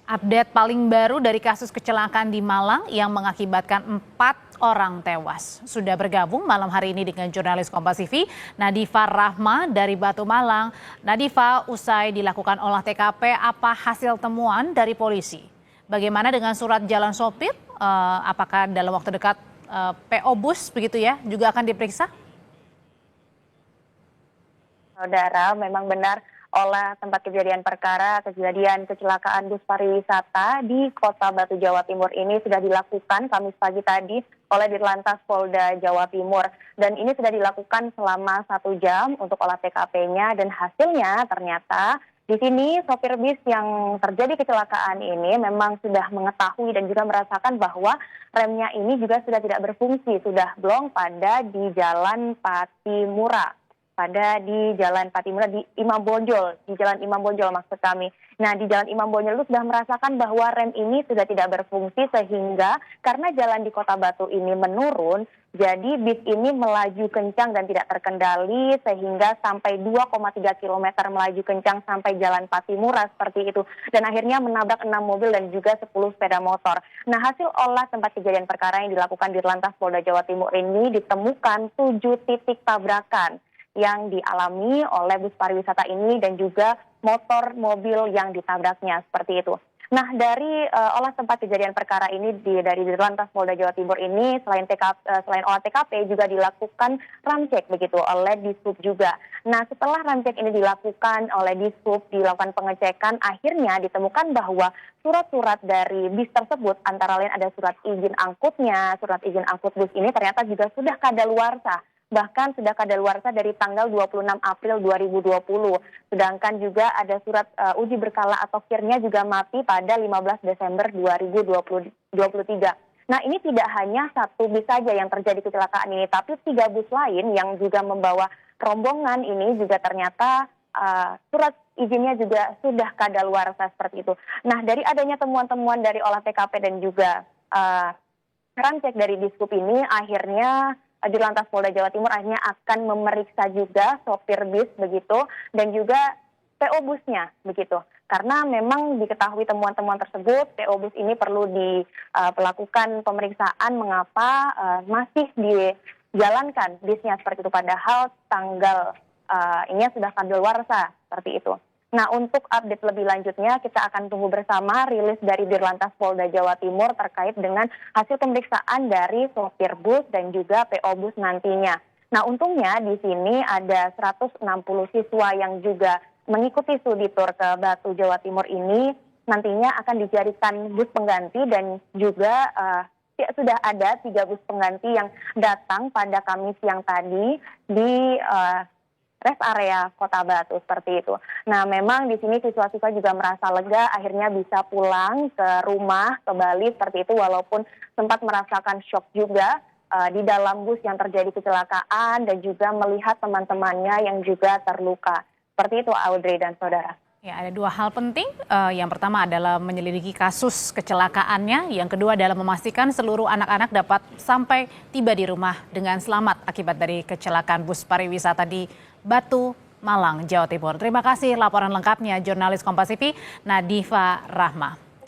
Update paling baru dari kasus kecelakaan di Malang yang mengakibatkan 4 orang tewas. Sudah bergabung malam hari ini dengan jurnalis Kompas TV, Nadifa Rahma dari Batu Malang. Nadifa, usai dilakukan olah TKP, apa hasil temuan dari polisi? Bagaimana dengan surat jalan sopir? Apakah dalam waktu dekat PO bus begitu ya juga akan diperiksa? Saudara, memang benar olah tempat kejadian perkara kejadian kecelakaan bus pariwisata di Kota Batu, Jawa Timur ini sudah dilakukan Kamis pagi tadi oleh Dirlantas Polda Jawa Timur. Dan ini sudah dilakukan selama 1 jam untuk olah TKP-nya dan hasilnya ternyata di sini sopir bis yang terjadi kecelakaan ini memang sudah mengetahui dan juga merasakan bahwa remnya ini juga sudah tidak berfungsi, sudah blong pada di Jalan Patimura. Di Jalan Patimura di Imam Bonjol, di Jalan Imam Bonjol maksud kami. Nah, di Jalan Imam Bonjol itu sudah merasakan bahwa rem ini sudah tidak berfungsi sehingga karena jalan di Kota Batu ini menurun, jadi bis ini melaju kencang dan tidak terkendali sehingga sampai 2,3 km melaju kencang sampai Jalan Patimura seperti itu. Dan akhirnya menabrak 6 mobil dan juga 10 sepeda motor. Nah, hasil olah tempat kejadian perkara yang dilakukan di Dirlantas Polda Jawa Timur ini ditemukan 7 titik tabrakan yang dialami oleh bus pariwisata ini dan juga motor mobil yang ditabraknya seperti itu. Nah, dari olah tempat kejadian perkara ini dari Dirlantas Polda Jawa Timur ini selain olah TKP juga dilakukan ramcek begitu oleh Dishub juga. Nah, setelah ramcek ini dilakukan oleh Dishub, dilakukan pengecekan, akhirnya ditemukan bahwa surat-surat dari bis tersebut antara lain ada surat izin angkutnya, surat izin angkut bus ini ternyata juga sudah kadaluarsa. Bahkan sudah kadaluarsa dari tanggal 26 April 2020. Sedangkan juga ada surat uji berkala atau KIR-nya juga mati pada 15 Desember 2023. Nah, ini tidak hanya satu bis saja yang terjadi kecelakaan ini, tapi 3 bus lain yang juga membawa rombongan ini juga ternyata surat izinnya juga sudah kadaluarsa seperti itu. Nah, dari adanya temuan-temuan dari olah TKP dan juga ramcek dari Dishub ini akhirnya Dirlantas Polda Jawa Timur akhirnya akan memeriksa juga sopir bis begitu dan juga PO busnya begitu. Karena memang diketahui temuan-temuan tersebut, PO bus ini perlu dilakukan pemeriksaan mengapa masih dijalankan bisnya seperti itu. Padahal tanggal ini sudah kadaluarsa seperti itu. Nah, untuk update lebih lanjutnya kita akan tunggu bersama rilis dari Dirlantas Polda Jawa Timur terkait dengan hasil pemeriksaan dari sopir bus dan juga PO bus nantinya. Nah, untungnya di sini ada 160 siswa yang juga mengikuti studi tour ke Batu Jawa Timur ini nantinya akan dijadikan bus pengganti dan juga sudah ada 3 bus pengganti yang datang pada Kamis siang tadi di rest area Kota Batu seperti itu. Nah, memang di sini siswa-siswa juga merasa lega akhirnya bisa pulang ke rumah, ke Bali seperti itu walaupun sempat merasakan shock juga di dalam bus yang terjadi kecelakaan dan juga melihat teman-temannya yang juga terluka. Seperti itu Audrey dan saudara. Ya, ada 2 hal penting. Yang pertama adalah menyelidiki kasus kecelakaannya. Yang kedua adalah memastikan seluruh anak-anak dapat sampai tiba di rumah dengan selamat akibat dari kecelakaan bus pariwisata di Batu, Malang, Jawa Timur. Terima kasih laporan lengkapnya jurnalis Kompas TV Nadifa Rahma.